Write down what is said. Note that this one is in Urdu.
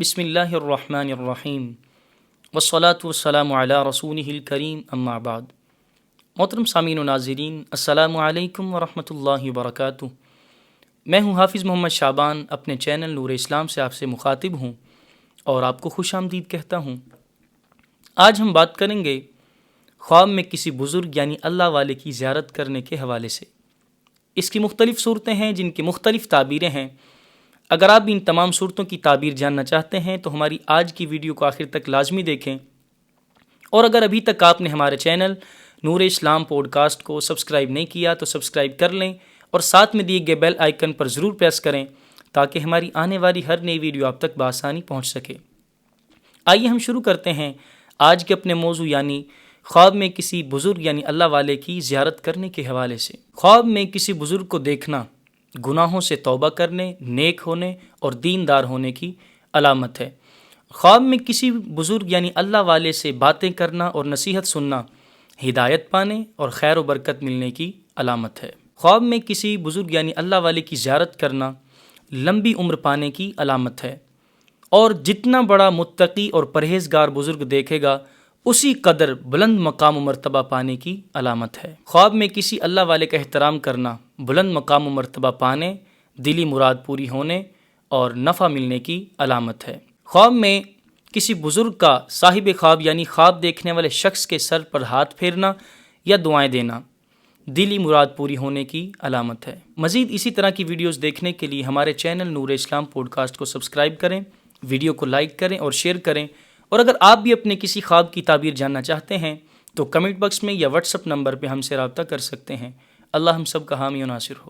بسم اللہ الرحمن الرحیم والصلاة والسلام علی رسولہ الکریم اما بعد۔ محترم سامعین و ناظرین، السلام علیکم ورحمۃ اللہ وبرکاتہ۔ میں ہوں حافظ محمد شعبان، اپنے چینل نور اسلام سے آپ سے مخاطب ہوں اور آپ کو خوش آمدید کہتا ہوں۔ آج ہم بات کریں گے خواب میں کسی بزرگ یعنی اللہ والے کی زیارت کرنے کے حوالے سے۔ اس کی مختلف صورتیں ہیں جن کی مختلف تعبیریں ہیں۔ اگر آپ ان تمام صورتوں کی تعبیر جاننا چاہتے ہیں تو ہماری آج کی ویڈیو کو آخر تک لازمی دیکھیں، اور اگر ابھی تک آپ نے ہمارے چینل نور اسلام پوڈ کاسٹ کو سبسکرائب نہیں کیا تو سبسکرائب کر لیں اور ساتھ میں دیے گئے بیل آئیکن پر ضرور پریس کریں تاکہ ہماری آنے والی ہر نئی ویڈیو آپ تک بآسانی پہنچ سکے۔ آئیے ہم شروع کرتے ہیں آج کے اپنے موضوع یعنی خواب میں کسی بزرگ یعنی اللہ والے کی زیارت کرنے کے حوالے سے۔ خواب میں کسی بزرگ کو دیکھنا گناہوں سے توبہ کرنے، نیک ہونے اور دیندار ہونے کی علامت ہے۔ خواب میں کسی بزرگ یعنی اللہ والے سے باتیں کرنا اور نصیحت سننا ہدایت پانے اور خیر و برکت ملنے کی علامت ہے۔ خواب میں کسی بزرگ یعنی اللہ والے کی زیارت کرنا لمبی عمر پانے کی علامت ہے، اور جتنا بڑا متقی اور پرہیزگار بزرگ دیکھے گا اسی قدر بلند مقام و مرتبہ پانے کی علامت ہے۔ خواب میں کسی اللہ والے کا احترام کرنا بلند مقام و مرتبہ پانے، دلی مراد پوری ہونے اور نفع ملنے کی علامت ہے۔ خواب میں کسی بزرگ کا صاحب خواب یعنی خواب دیکھنے والے شخص کے سر پر ہاتھ پھیرنا یا دعائیں دینا دلی مراد پوری ہونے کی علامت ہے۔ مزید اسی طرح کی ویڈیوز دیکھنے کے لیے ہمارے چینل نور اسلام پوڈ کاسٹ کو سبسکرائب کریں، ویڈیو کو لائک کریں اور شیئر کریں، اور اگر آپ بھی اپنے کسی خواب کی تعبیر جاننا چاہتے ہیں تو کمنٹ باکس میں یا واٹس ایپ نمبر پہ ہم سے رابطہ کر سکتے ہیں۔ اللہ ہم سب کا حامی و ناصر ہو۔